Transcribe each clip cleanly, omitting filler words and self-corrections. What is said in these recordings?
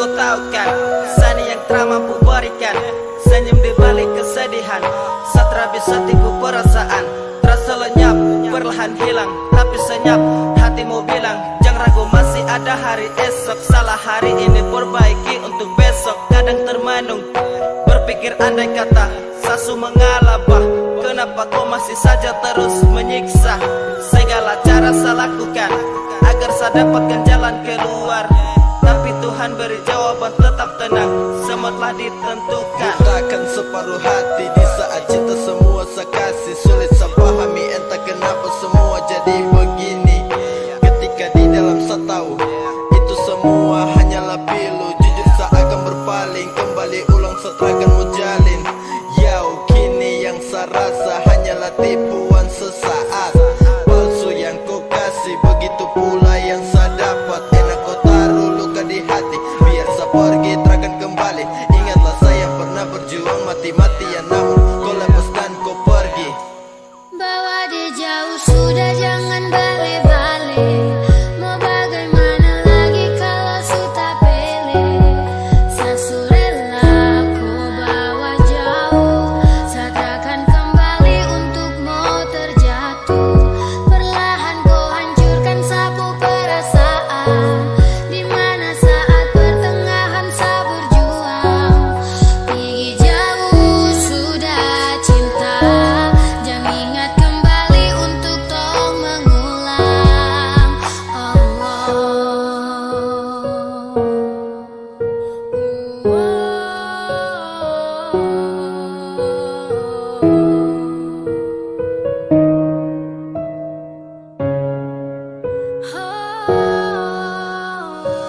kau tahu kan, sani yang tak mampu berikan senyum di balik kesedihan. Satra bisa tipu perasaan, terasa lenyap, perlahan hilang. Tapi senyap, hatimu bilang jangan ragu, masih ada hari esok. Salah hari ini perbaiki untuk besok. Kadang termenung, berpikir andai kata Sasu mengalabah, kenapa kau masih saja terus menyiksa. Segala cara saya lakukan agar saya dapatkan jalan keluar, tapi Tuhan beri jawaban tetap tenang, semua telah ditentukan. Takkan separuh hati di saat cinta semua saya kasih. Sulit saya pahami entah kenapa semua jadi begini. Ketika di dalam saya tahu itu semua hanyalah pilu. Jujur saya akan berpaling, kembali ulang setelah akan menjalin. Yau kini yang saya rasa hanyalah tipuan sesaat. Palsu yang kau kasih, begitu pula yang saya dapat. Enak kau taruh luka di hati, biar saya pergi terakan kembali. Ingatlah saya pernah berjuang mati-matian, namun kau lepas dan kau pergi. Bawa dia jauh sudah, jangan balik-balik. Mau bagaimana lagi kalau sudah pilih. Sasu rela ku bawa jauh, sadarkan kembali untuk mau terjatuh. Perlahan kau hancurkan sapu perasaan, dimana saat pertengahan saya berjuang. Pergi jauh sudah cinta, jangan ingat kembali untuk tolong mengulang.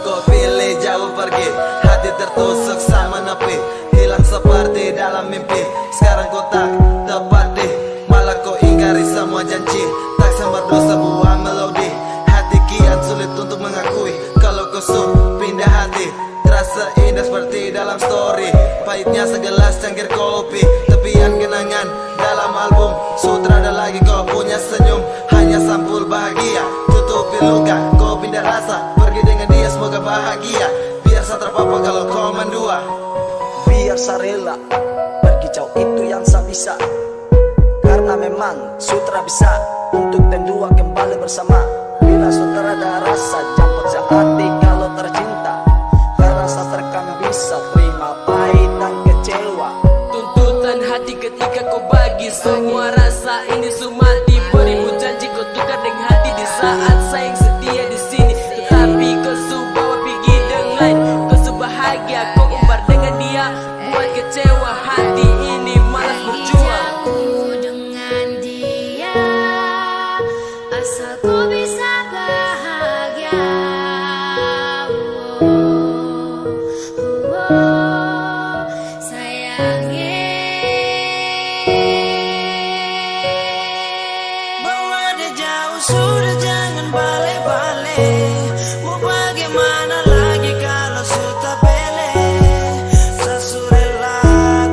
Kau pilih jauh pergi, hati tertusuk sama nepi, hilang seperti dalam mimpi. Sekarang kau tak tepati, malah kau ingkari semua janji. Tak sempat sebuah melodi, hati kian sulit untuk mengakui kalau kau pindah hati. Terasa indah seperti dalam story, pahitnya segelas cangkir kopi, tepian kenangan dalam album. Sutra ada lagi kau punya senyum, hanya sampul bahagia. Tutupi luka, kau pindah rasa, pergi dengan dia semoga bahagia. Biar saya terpapar kalau kau mendua. Biar saya rela pergi jauh, itu yang saya bisa. Karena memang sutra bisa untuk dua kembali bersama. Bila sutra ada rasa, jemput sehati kalau tercinta. Karena saya terkam bisa terima pahit dan kecewa. Tuntutan hati ketika kau bagi semua rasa ini sumati. Beribu janji kau tukar dengan hati di saat sayang setia di sini. Tetapi kau bawa pergi dengan lain, kau bahagia kau umbar dengan dia, buat kecewa hati ini malas berjuang. Jauh dengan dia, asal kau bisa bahagia. Sayangi, Bawa dia jauh sudah, jangan balik-balik. Mau bagaimana lagi kalau sudah pilih. Sasu rela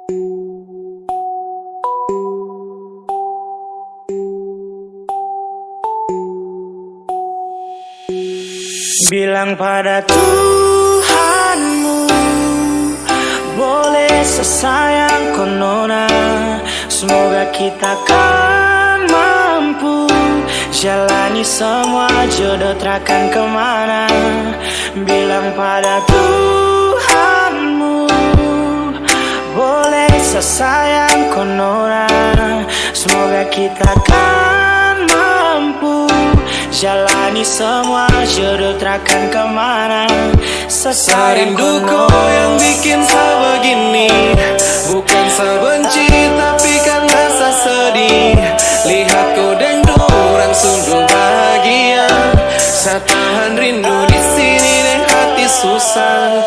Bilang pada Tuhanmu, boleh sesayang konona, semoga kita kan mampu jalani semua jodoh takkan kemana. Bilang pada Tuhanmu, boleh sesayang konona, semoga kita kan mampu jalani semua jodoh takkan kemana. Rinduku yang bikin saya begini, bukan saya benci tapi karena saya sedih. Lihat kau dan dorang sungguh bahagia, saya tahan rindu di sini dan hati susah.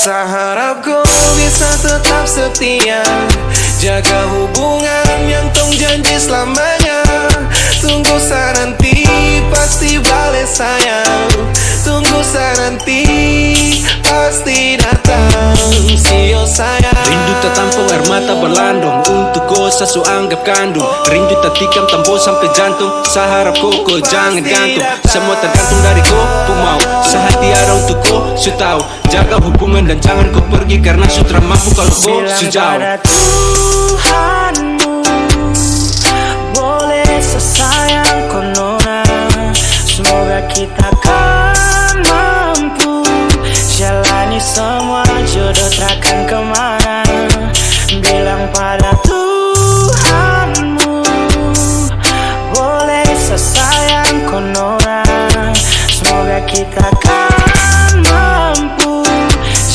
Saya harap kau bisa tetap setia, jaga hubungan yang tong janji selamanya. Tunggu saya nanti pasti balik sayang, tunggu saya nanti pasti datang. Sio sayang. Rindu tak tampung air mata berlandung, untuk kau sasu anggap kandung. Rindu tak tikam tambah sampai jantung, saya harap kau jangan gantung. Semua tergantung dari kau mau, sehati ada untuk kau su tahu. Jaga hubungan dan jangan kau pergi karena sutra mampu kalau kau sejauh. Tuhanmu, boleh sesayang konona, semoga kita kan mampu jalani semua jodoh takkan kemana. Bilang pada Tuhanmu, boleh sesayang konona, semoga kita kan mampu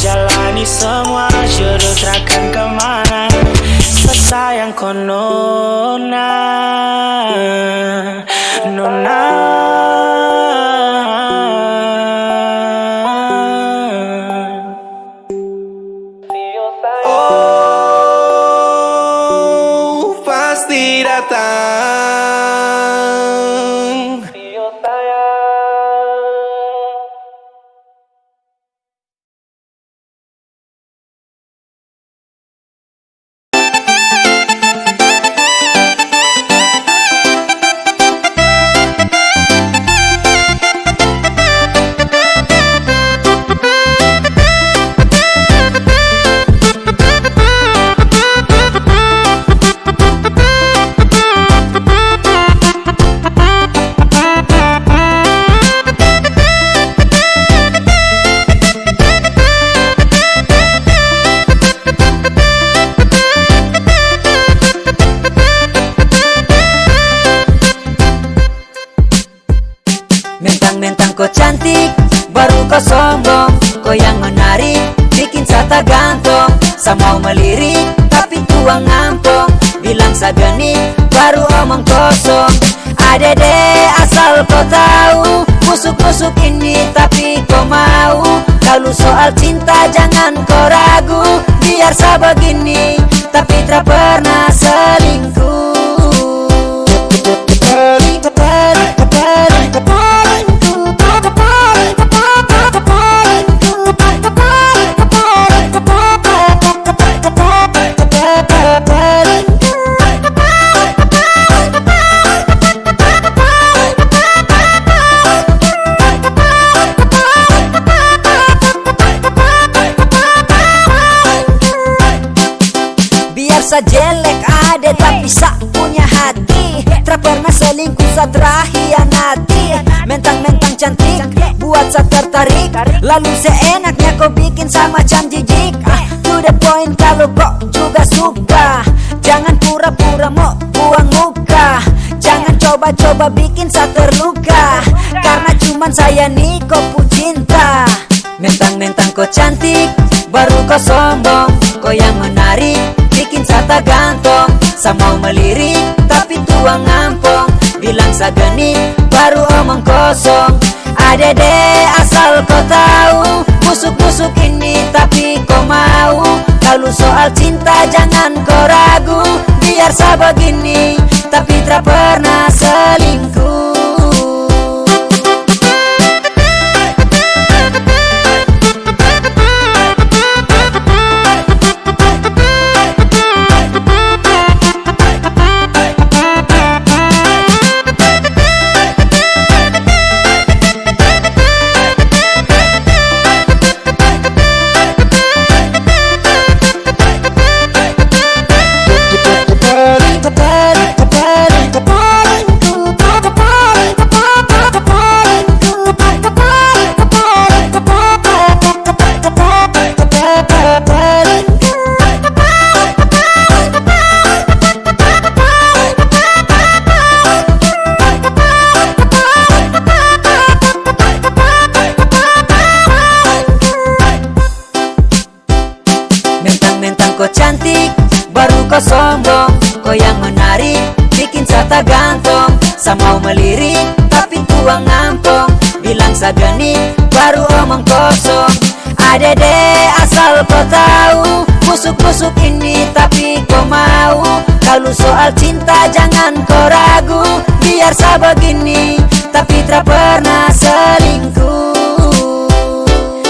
jalani semua jodoh takkan kemana. Sesayang konona, nona. Oh, pasti datang. Mentang-mentang kau cantik, baru kau sombong. Kau yang menarik, bikin saya tak gantung. Saya mau melirik, tapi tuang ngampong. Bilang saya genit, baru omong kosong. Adede asal kau tahu, busuk-busuk ini tapi kau mau. Kalau soal cinta jangan kau ragu, biar saya begini, tapi tak pernah selingkuh. Biar jelek ada tapi sa punya hati, tak pernah selingkuh sa terhianati. Mentang-mentang cantik buat sa tertarik, lalu seenaknya kau bikin sa macam jijik. To the point kalau kau juga suka, jangan pura-pura mau buang muka. Jangan coba-coba bikin sa terluka, karena cuman saya nih kau cinta. Mentang-mentang kau cantik, baru kau sombong. Kau yang menarik, bikin saya tak gantung. Saya mau melirik, tapi tuang ngampong. Bilang saya genit, baru omong kosong. Adede asal kau tahu, busuk-busuk ini tapi kau mau. Kalau soal cinta jangan kau ragu, biar saya begini, tapi tak pernah selingkuh. kau sombong, kau yang menarik, bikin sata gantong. Sa mau melirik, tapi tuang ngampong. Bilang sa genit, baru omong kosong. Adede asal kau tahu, busuk-busuk ini tapi kau mau. Kalau soal cinta jangan kau ragu, biar sa begini tapi tak pernah selingkuh.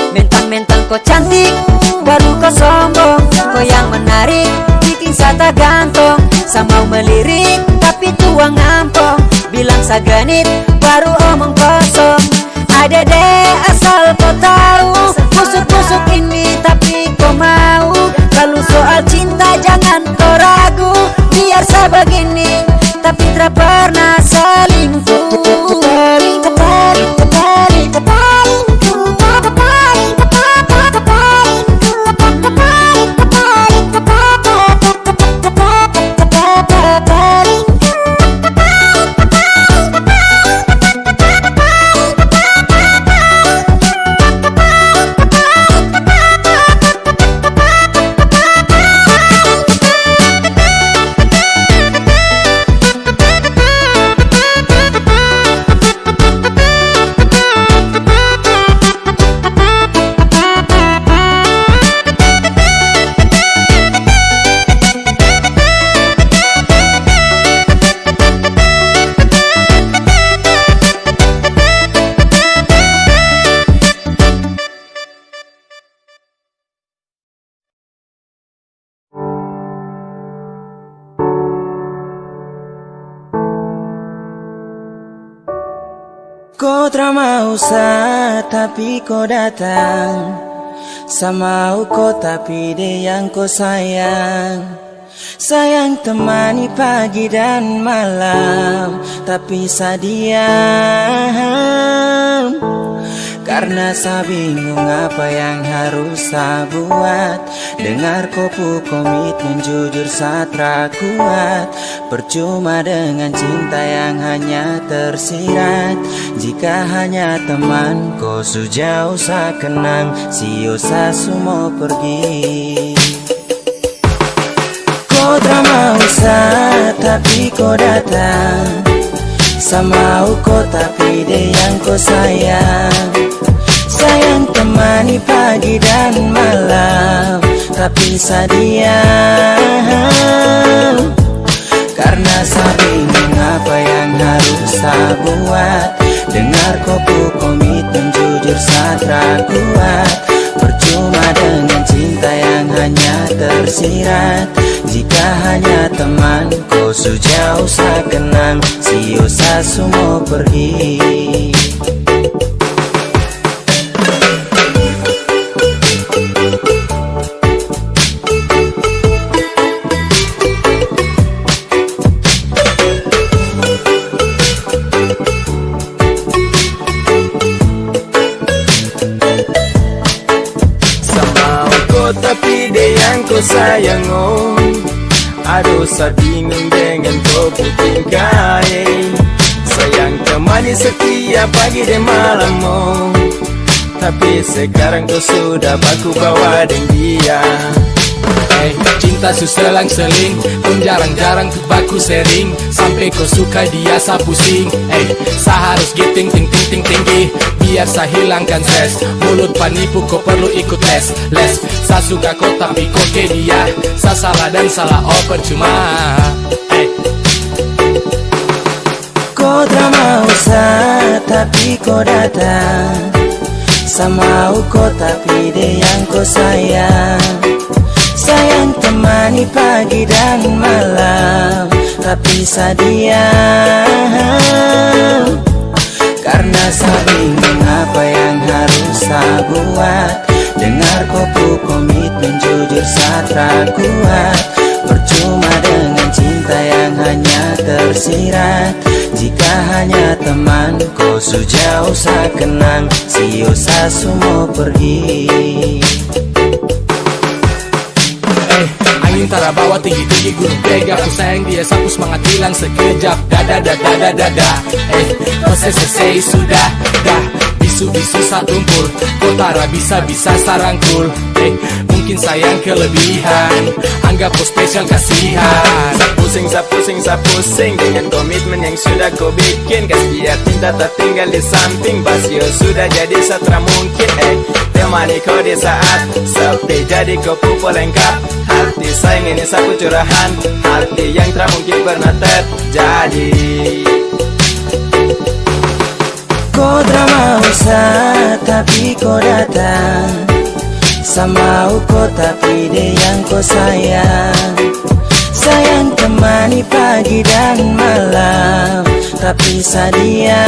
Mentang-mentang kau cantik, baru kau sombong, kau yang menarik, bikin sata gantong. Sa mau melirik, tapi tuang ngampong. Bilang sa genit, baru omong kosong. Adede asal kau tahu, busuk-busuk ini tapi kau mau. Kalau soal cinta jangan kau ragu, biar sa begini tapi tak pernah selingkuh. Kau tak mau sa, tapi kau datang. Sama kau tapi dia yang kau sayang. Sayang temani pagi dan malam, tapi sa diam. Karena sa bingung apa yang harus sa buat. Dengar kopu komitmen jujur sa tak kuat. Percuma dengan cinta yang hanya tersirat. Jika hanya teman ko sejauh sa kenang, sio sa sumo pergi. Kau tak mau sa, tapi kau datang. Sama kau tapi dia yang kau sayang. Sayang temani pagi dan malam, tapi sa diam. Karena sa bingung apa yang harus sa buat. Dengar kopu komitmen jujur sa tak kuat. Percuma dengan cinta yang hanya tersirat. Jika hanya teman ko sejauh sa kenang, sio sa sumo pergi. Tapi dia yang kau sayang, oh. Aduh sa bingung dengan kau tingkai. Sayang temani setiap pagi dan malam, oh. Tapi sekarang kau sudah baku bawa dengan dia. Cinta suselang-seling, pun jarang-jarang ku baku sering. Sampai kau suka dia sa pusing. Sa harus giting ting ting ting tinggi, biar sa hilangkan stres. Mulut penipu kau perlu ikut les. Sa suka kau tapi kau ke dia. Sa salah dan salah oh percuma. Kau tak mau sa, tapi kau datang. Sama kau tapi dia yang kau sayang. Sayang temani pagi dan malam, tapi sa diam. Karena sa bingung apa yang harus sa buat. Dengar kopu komitmen jujur sa tak kuat. Percuma dengan cinta yang hanya tersirat. Jika hanya teman ko sejauh sa kenang, sio sa sumo pergi. Angin tara bawa tinggi-tinggi gunung pega. Ku sayang dia sapu semangat hilang sekejap. Dada. Kau selesai sudah dah. Bisu-bisu sa tumpul. Kau tara bisa-bisa sarangkul. bikin sayang kelebihan. Anggap kau spesial kasihan. Sa pusing dengan komitmen yang sudah kau bikin. Kas biar cinta tak tinggal di samping. Basio sudah jadi satra mungkin. Temani kau di saat sepi, jadi kau pupuk lengkap. Hati sayang ini sapu curahan, hati yang tak mungkin pernah terjadi. Kau drama usah tapi kau datang, sama kau tapi dia yang kau sayang. Sayang temani pagi dan malam, tapi sadia.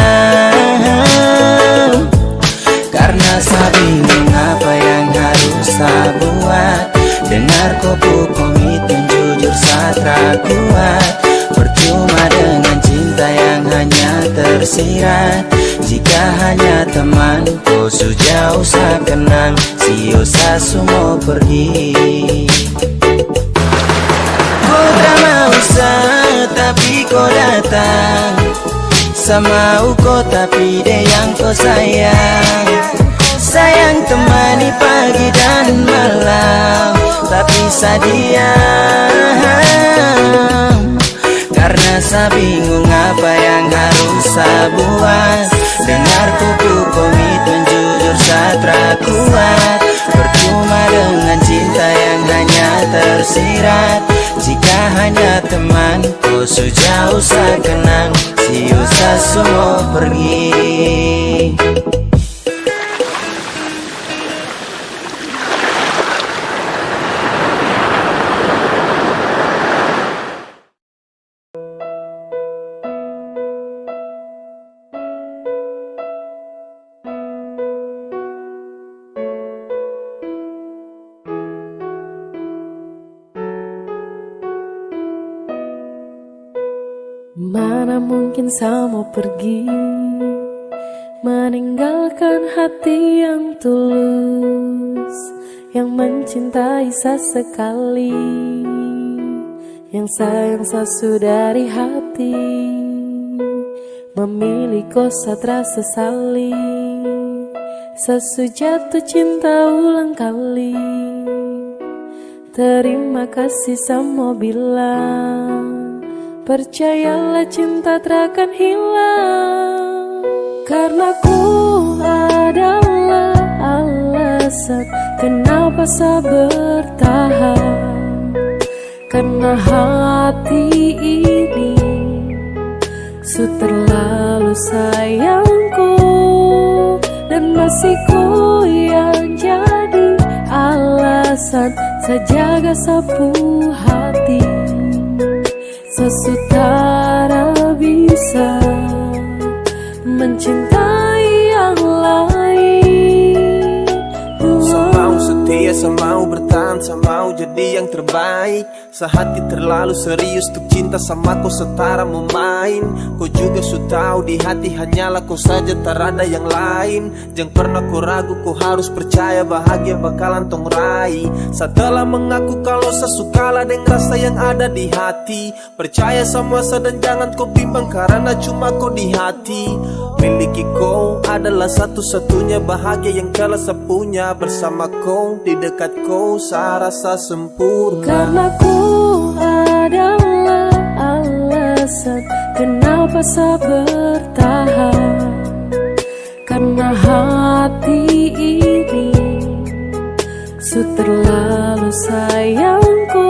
Karena saya bingung apa yang harus saya buat. Dengar kau komitmen jujur saya kuat. Percuma dengan cinta yang hanya tersirat. Jika hanya teman kau sejauh saya kenang, siosa semua pergi. Kau drama usah tapi kau datang, sama kau tapi dia yang kau sayang. Sayang temani pagi dan malam, tapi sadia. Karena saya bingung apa yang harus saya buat. Dengar kuku komitmen jujur saya kuat. Percuma dengan cinta yang hanya tersirat. Jika hanya teman kau sejauh saya kenang, siosa semua pergi. Mana mungkin saya mau pergi, meninggalkan hati yang tulus, yang mencintai sesekali, yang sayang sesudah dari hati. Memilih kau satra sesali, sesujatuh cinta ulang kali. Terima kasih sama bilang, percayalah cinta takkan hilang. Karena ku adalah alasan kenapa saya bertahan. Karena hati ini su terlalu sayangku, dan masih ku yang jadi alasan saya jaga sapu hati. Sesutara bisa mencintai yang lain. Semau setia, semau bertahan, semau jadi yang terbaik. Sehati terlalu serius untuk cinta sama kau setara memain. Kau juga su tahu di hati hanyalah kau saja, tak ada yang lain. Jangan pernah kau ragu, kau harus percaya bahagia bakalan tong raih. Setelah mengaku kalau sesukalah dengan rasa yang ada di hati. Percaya sama saya dan jangan kau bimbang karena cuma kau di hati. Miliki kau adalah satu-satunya bahagia yang telah saya punya. Bersama kau, di dekat kau, saya rasa sempurna. Karena ku adalah alasan kenapa saya bertahan. Karena hati ini su terlalu sayangku,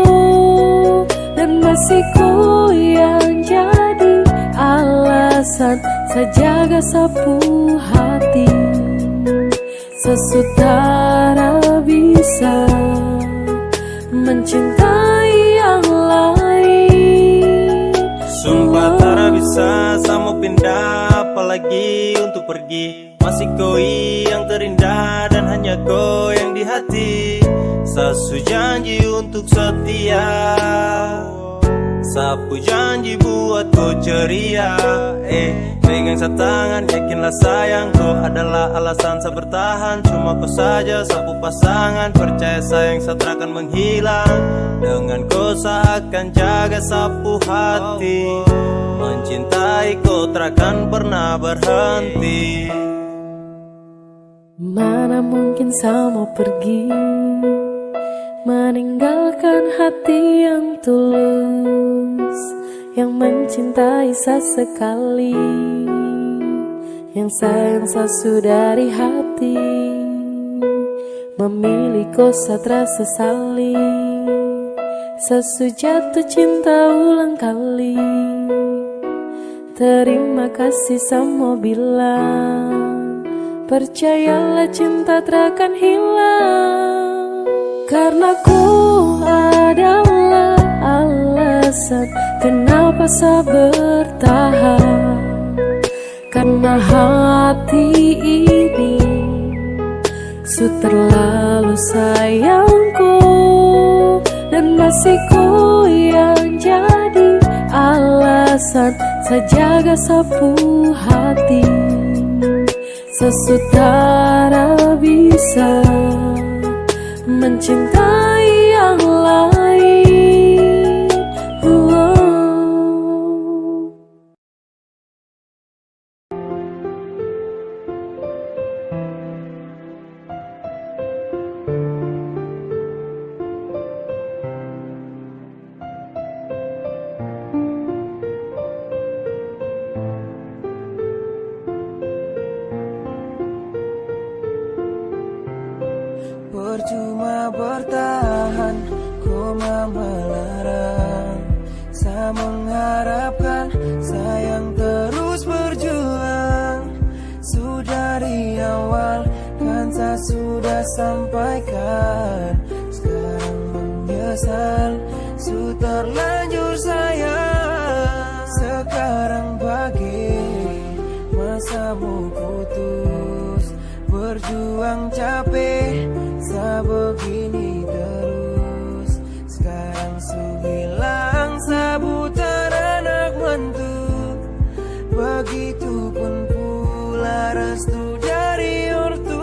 dan masih ku yang jadi alasan saya jaga sapu hati. Sesutara bisa mencintai yang lain. Sumpah tak bisa sama pindah, apalagi untuk pergi. Masih kau yang terindah dan hanya kau yang di hati. Sasu janji untuk setia, sapu janji buat kau ceria. Pegang tangan, yakinlah sayang, kau adalah alasan saya bertahan. Cuma kau saja sapu pasangan, percaya sayang saya takkan menghilang. Dengan kau saya akan jaga sapu hati. Mencintai kau takkan pernah berhenti. Mana mungkin saya mau pergi, meninggalkan hati yang tulus, yang mencintai sesekali, yang sayang sesudari hati, memilih kau terasa sesali, sesujatuh cinta ulang kali. Terima kasih semua bilang, percayalah cinta takkan hilang. Karena ku adalah alasan kenapa saya bertahan. Karena hati ini su terlalu sayangku, dan masih ku yang jadi alasan saya jaga sapu hati. Sesutara bisa mencintai yang lain. Percuma bertahan, koma melarang. Saya mengharapkan sayang terus berjuang. Sudah di awal kan saya sudah sampaikan. Sekarang menyesal, su terlanjur sayang. Sekarang bagi masa mau putus, berjuang capek, saya begini terus. Sekarang su hilang, sabutan anak mantu. Begitupun pula restu dari ortu.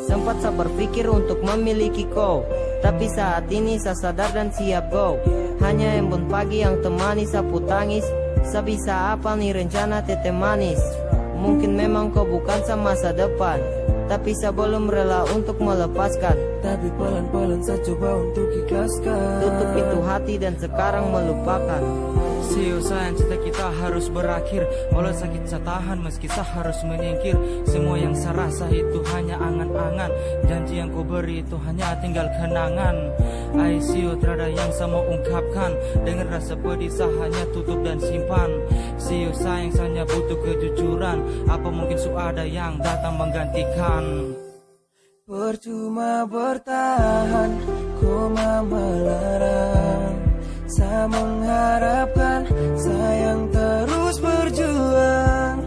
Sempat saya berpikir untuk memiliki kau, tapi saat ini saya sadar dan siap go. Hanya embun pagi yang temani sapu tangis. Saya bisa apa nih rencana tete manis. Mungkin memang kau bukan sama masa depan, tapi saya belum rela untuk melepaskan. Tapi pelan-pelan saya coba untuk ikhlaskan. Tutup pintu hati dan sekarang melupakan. Siu sayang, cinta kita harus berakhir. Walau sakit saya tahan meski saya harus menyingkir. Semua yang saya rasa itu hanya angan-angan. Janji yang kau beri itu hanya tinggal kenangan. I see you, terada yang saya mau ungkapkan. Dengan rasa pedih saya hanya tutup dan simpan. See you sayang, saya hanya butuh kejujuran. Apa mungkin su ada yang datang menggantikan? Percuma bertahan, koma melarang. Saya mengharapkan sayang terus berjuang.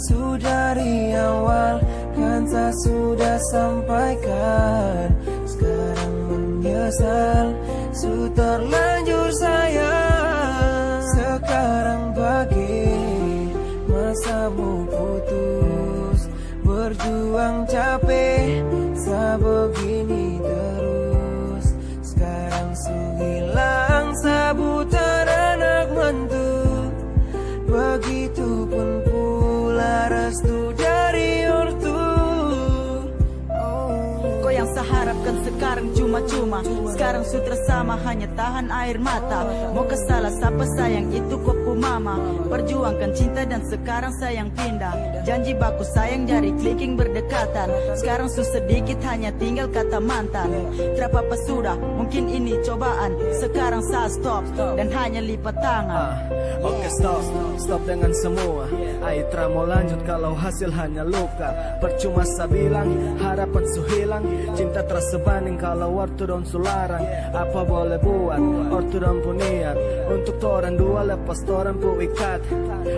Sudah di awal kan saya sudah sampaikan. Sekarang menyesal, su terlanjur sayang. Sekarang bagi masa mau putus, berjuang capek, saya begini terus. Sekarang su hilang, sabutan anak mantu. Begitupun pula restu dari ortu. Kau yang saya harapkan sekarang cuma-cuma. Sekarang su tersama hanya tahan air mata. Mau ke salah siapa sayang itu kopu mama. Perjuangkan cinta dan sekarang sayang pindah. Janji baku sayang jari clicking berdekatan. Sekarang su sedikit hanya tinggal kata mantan. Terapa sudah mungkin ini cobaan. Sekarang saya stop dan hanya lipat tangan. Oke stop dengan semua. Aitra mau lanjut kalau hasil hanya luka. Percuma saya bilang harapan su hilang. Cinta terasa banding kalau waktu don su larang. Apa boleh buat ortu don pu niat. Untuk toran dua lepas toran pu ikat.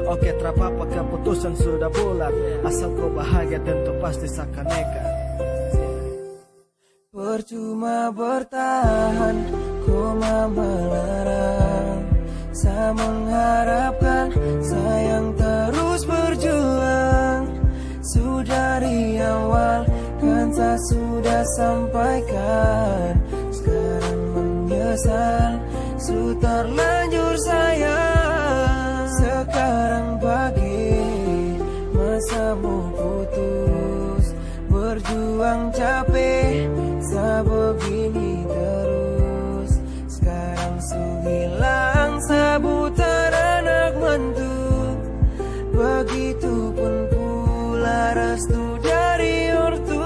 Oke terapa keputusan sudah bulat. Asal kau bahagia tentu pasti saya nekat. Percuma bertahan, koma melarang. Saya mengharapkan dari awal kan saya sudah sampaikan. Sekarang menyesal, su terlanjur sayang. Sekarang pagi masa mau putus, berjuang capek, saya begini terus. Sekarang su hilang, saya buta anak mantu. Begitupun pula restu dari ortu.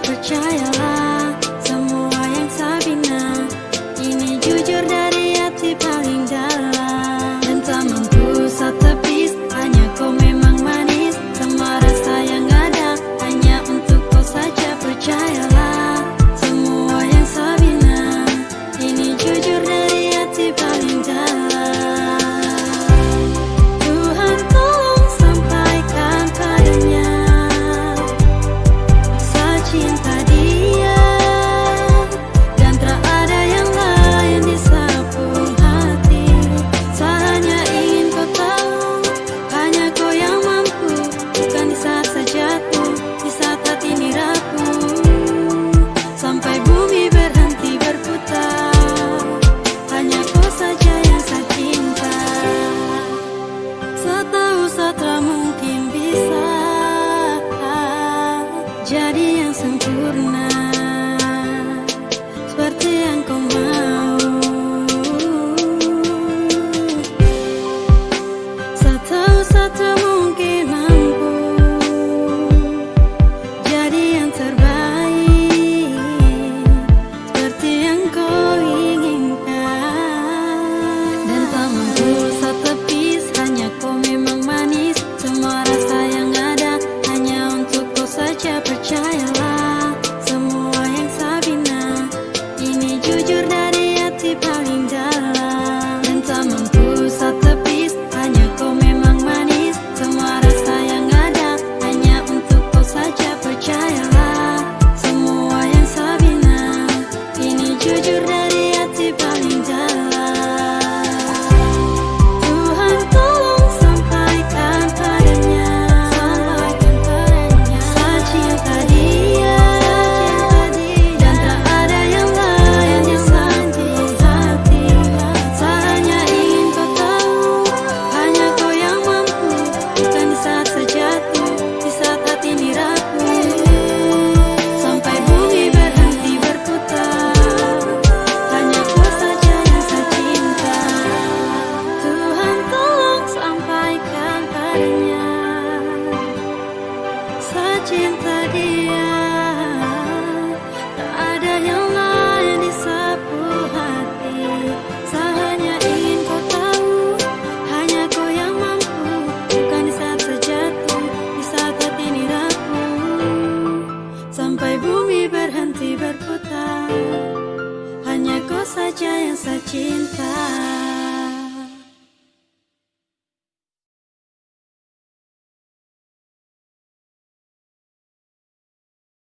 Percayalah semua yang Sabina, ini jujur dari hati paling dalam.